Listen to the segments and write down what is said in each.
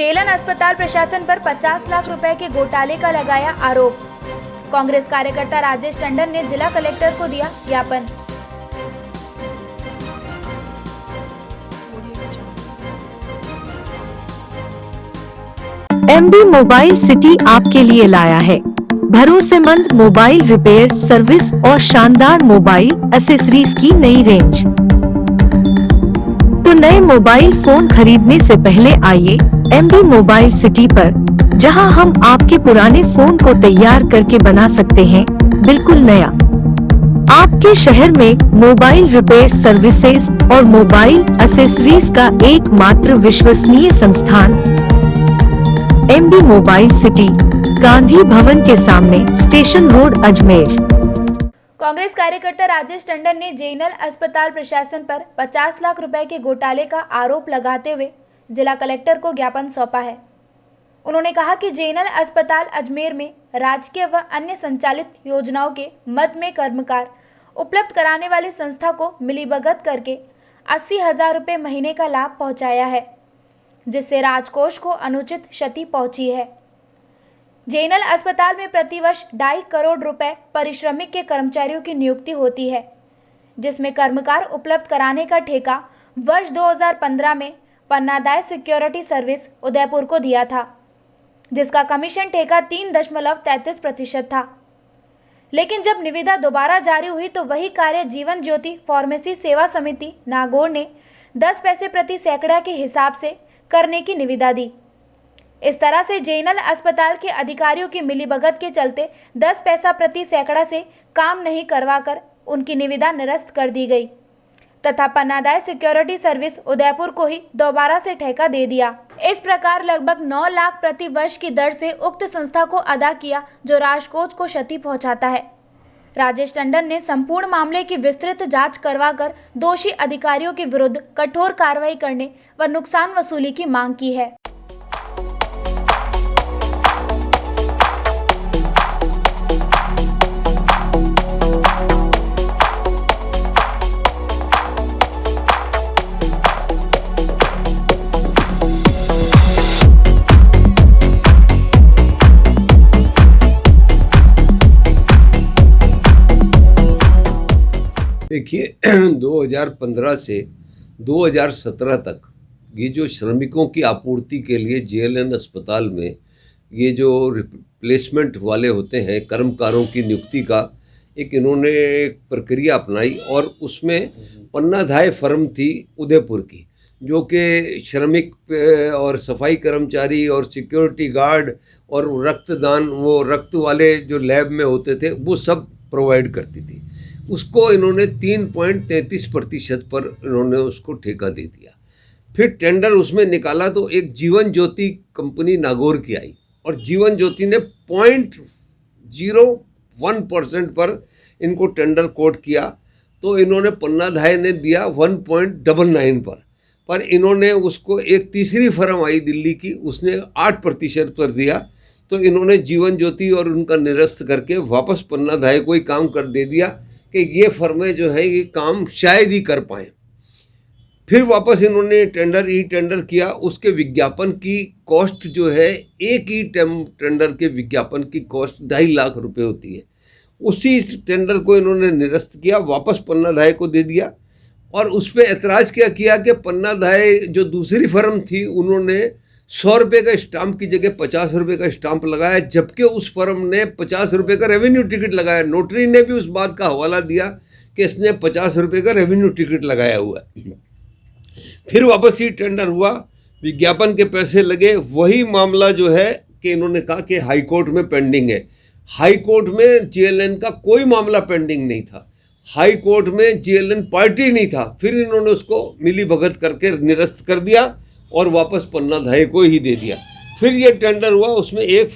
JLN अस्पताल प्रशासन पर 50 लाख रुपए के घोटाले का लगाया आरोप। कांग्रेस कार्यकर्ता राजेश टंडन ने जिला कलेक्टर को दिया ज्ञापन। एमबी मोबाइल सिटी आपके लिए लाया है भरोसेमंद मोबाइल रिपेयर सर्विस और शानदार मोबाइल एक्सेसरीज की नई रेंज। तो नए मोबाइल फोन खरीदने से पहले आइए एमबी मोबाइल सिटी पर, जहां हम आपके पुराने फोन को तैयार करके बना सकते हैं बिल्कुल नया। आपके शहर में मोबाइल रिपेयर सर्विसेज और मोबाइल एक्सेसरीज का एकमात्र विश्वसनीय संस्थान MB mobile city, Gandhi Bhavan के सामने, स्टेशन रोड, अजमेर। कांग्रेस कार्यकर्ता राजेश टंडन ने जेएलएन अस्पताल प्रशासन पर 50 लाख रुपए के घोटाले का आरोप लगाते हुए जिला कलेक्टर को ज्ञापन सौंपा है। उन्होंने कहा कि जेएलएन अस्पताल अजमेर में राजकीय व अन्य संचालित योजनाओं के मद में कर्मकार उपलब्ध कराने वाली संस्था को मिलीभगत करके 80,000 रुपये महीने का लाभ पहुंचाया है, जिससे राजकोष को अनुचित क्षति पहुंची है। जेएलएन अस्पताल में प्रतिवर्ष 2.5 करोड़ रुपए परिश्रमिक के कर्मचारियों की नियुक्ति होती है, जिसमें कर्मकार उपलब्ध कराने का ठेका वर्ष 2015 में पन्नादाय सिक्योरिटी सर्विस उदयपुर को दिया था, जिसका कमीशन ठेका 3.33% था। लेकिन जब निविदा दोबारा जारी हुई तो वही कार्य जीवन ज्योति फार्मेसी सेवा समिति नागौर ने 10 पैसे प्रति सैकड़ा के हिसाब से करने की निविदा दी। इस तरह से जेएलएन अस्पताल के अधिकारियों की मिलीभगत के चलते 10 पैसा प्रति सैकड़ा से काम नहीं करवाकर उनकी निविदा निरस्त कर दी गई तथा पन्नादाय सिक्योरिटी सर्विस उदयपुर को ही दोबारा से ठेका दे दिया। इस प्रकार लगभग 9 लाख प्रति वर्ष की दर से उक्त संस्था को अदा किया, जो राजकोष को क्षति पहुंचाता है। राजेश टंडन ने संपूर्ण मामले की विस्तृत जांच करवाकर दोषी अधिकारियों के विरुद्ध कठोर कार्रवाई करने व नुकसान वसूली की मांग की है। देखिए 2015 से 2017 तक ये जो श्रमिकों की आपूर्ति के लिए जेएलएन अस्पताल में ये जो रिप्लेसमेंट वाले होते हैं कर्मकारों की नियुक्ति का एक इन्होंने एक प्रक्रिया अपनाई, और उसमें पन्नाधाय फर्म थी उदयपुर की, जो कि श्रमिक और सफाई कर्मचारी और सिक्योरिटी गार्ड और रक्तदान, वो रक्त वाले जो लैब में होते थे, वो सब प्रोवाइड करती थी। उसको इन्होंने 3.33% पर इन्होंने उसको ठेका दे दिया। फिर टेंडर उसमें निकाला तो एक जीवन ज्योति कंपनी नागौर की आई, और जीवन ज्योति ने 0.01% पर इनको टेंडर कोट किया, तो इन्होंने पन्नाधाय ने दिया 1.99 पर इन्होंने उसको एक तीसरी फर्म आई दिल्ली की, उसने 8% पर दिया। तो इन्होंने जीवन ज्योति और उनका निरस्त करके वापस पन्नाधाय को ही काम कर दे दिया कि ये फर्में जो है ये काम शायद ही कर पाएँ। फिर वापस इन्होंने टेंडर किया, उसके विज्ञापन की कॉस्ट जो है, एक ही टेंडर के विज्ञापन की कॉस्ट 2.5 लाख रुपए होती है। उसी टेंडर को इन्होंने निरस्त किया, वापस पन्नाधाय को दे दिया, और उस पर ऐतराज़ क्या किया कि पन्नाधाय जो दूसरी फर्म थी उन्होंने 100 रुपये का स्टाम्प की जगह 50 रुपये का स्टाम्प लगाया, जबकि उस फर्म ने 50 रुपये का रेवेन्यू टिकट लगाया। नोटरी ने भी उस बात का हवाला दिया कि इसने 50 रुपये का रेवेन्यू टिकट लगाया हुआ है। फिर वापस ही टेंडर हुआ, विज्ञापन के पैसे लगे, वही मामला जो है कि इन्होंने कहा कि हाई कोर्ट में पेंडिंग है। हाई कोर्ट में जेएलएन का कोई मामला पेंडिंग नहीं था, हाई कोर्ट में जेएलएन पार्टी नहीं था। फिर इन्होंने उसको मिलीभगत करके निरस्त कर दिया और वापस पन्नाधाय को ही दे दिया। फिर ये टेंडर हुआ, उसमें एक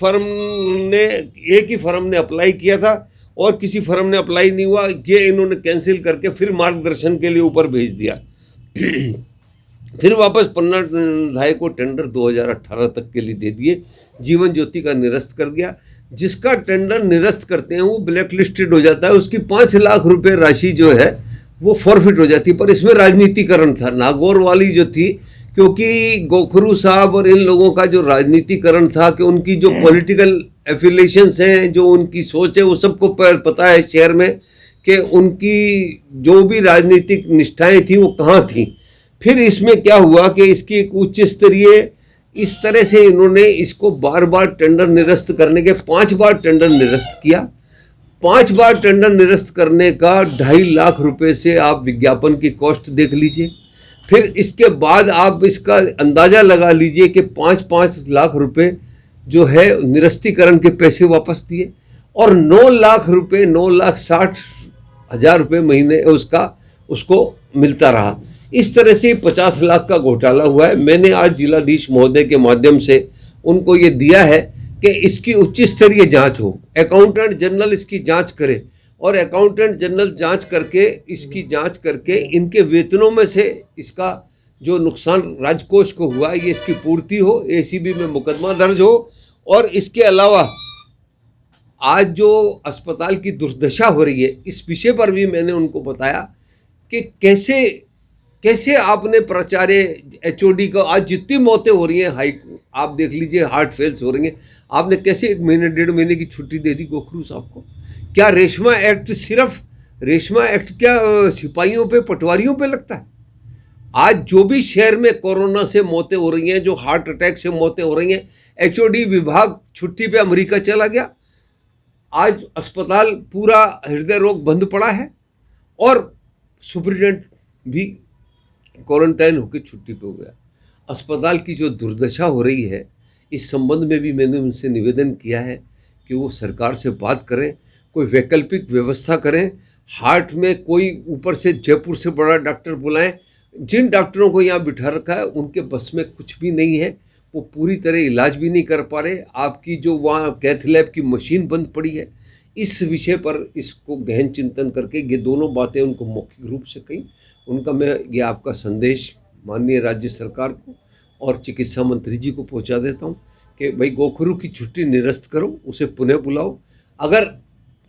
ही फर्म ने अप्लाई किया था और किसी फर्म ने अप्लाई नहीं हुआ। ये इन्होंने कैंसिल करके फिर मार्गदर्शन के लिए ऊपर भेज दिया। फिर वापस पन्नाधाय को टेंडर 2018 तक के लिए दे दिए, जीवन ज्योति का निरस्त कर दिया। जिसका टेंडर निरस्त करते हैं वो ब्लैक लिस्टेड हो जाता है, उसकी 5 लाख रुपए राशि जो है वो फॉरफिट हो जाती है। पर इसमें राजनीतिकरण था। नागौर वाली जो थी क्योंकि गोखरू साहब और इन लोगों का जो राजनीतिकरण था कि उनकी जो पॉलिटिकल एफिलिएशंस हैं, जो उनकी सोच है, वो सबको पता है शहर में कि उनकी जो भी राजनीतिक निष्ठाएं थी वो कहाँ थी। फिर इसमें क्या हुआ कि इसकी एक उच्च स्तरीय इस तरह से इन्होंने इसको बार बार टेंडर निरस्त करने के 5 बार टेंडर निरस्त किया। 5 बार टेंडर निरस्त करने का 2.5 लाख रुपए से आप विज्ञापन की कॉस्ट देख लीजिए। फिर इसके बाद आप इसका अंदाज़ा लगा लीजिए कि 5-5 लाख रुपए जो है निरस्तीकरण के पैसे वापस दिए और 9 लाख रुपए 9,60,000 रुपये महीने उसको मिलता रहा। इस तरह से 50 लाख का घोटाला हुआ है। मैंने आज जिलाधीश महोदय के माध्यम से उनको ये दिया है कि इसकी उच्च स्तरीय जांच हो, अकाउंटेंट जनरल इसकी जांच करे और अकाउंटेंट जनरल जांच करके इसकी जांच करके इनके वेतनों में से इसका जो नुकसान राजकोष को हुआ है ये इसकी पूर्ति हो, एसीबी में मुकदमा दर्ज हो। और इसके अलावा आज जो अस्पताल की दुर्दशा हो रही है इस विषय पर भी मैंने उनको बताया कि कैसे आपने प्राचार्य एचओडी को आज जितनी मौतें हो रही हैं, आप देख लीजिए हार्ट फेल्स हो रही हैं, आपने कैसे 1 महीने 1.5 महीने की छुट्टी दे दी गोखरू साहब को। क्या रेशमा एक्ट क्या सिपाहियों पे पटवारियों पे लगता है? आज जो भी शहर में कोरोना से मौतें हो रही हैं, जो हार्ट अटैक से मौतें हो रही हैं, एचओडी विभाग छुट्टी पे अमेरिका चला गया। आज अस्पताल पूरा हृदय रोग बंद पड़ा है और सुप्रिटेंडेंट भी क्वारंटाइन होकर छुट्टी पे हो गया। अस्पताल की जो दुर्दशा हो रही है इस संबंध में भी मैंने उनसे निवेदन किया है कि वो सरकार से बात करें, कोई वैकल्पिक व्यवस्था करें। हार्ट में कोई ऊपर से जयपुर से बड़ा डॉक्टर बुलाएं। जिन डॉक्टरों को यहाँ बिठा रखा है उनके बस में कुछ भी नहीं है, वो पूरी तरह इलाज भी नहीं कर पा रहे। आपकी जो वहाँ कैथ लैब की मशीन बंद पड़ी है। इस विषय पर इसको गहन चिंतन करके ये दोनों बातें उनको मौखिक रूप से कही। उनका मैं ये आपका संदेश माननीय राज्य सरकार को और चिकित्सा मंत्री जी को पहुंचा देता हूं कि भाई गोखरू की छुट्टी निरस्त करो, उसे पुनः बुलाओ। अगर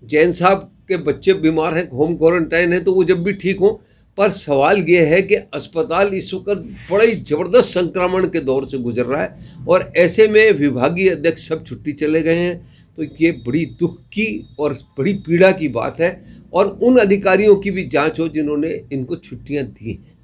जैन साहब के बच्चे बीमार हैं, होम क्वारंटाइन है, तो वो जब भी ठीक हों। पर सवाल ये है कि अस्पताल इस वक्त बड़े ज़बरदस्त संक्रमण के दौर से गुजर रहा है और ऐसे में विभागीय अध्यक्ष सब छुट्टी चले गए हैं, तो ये बड़ी दुख की और बड़ी पीड़ा की बात है। और उन अधिकारियों की भी जांच हो जिन्होंने इनको छुट्टियां दी हैं।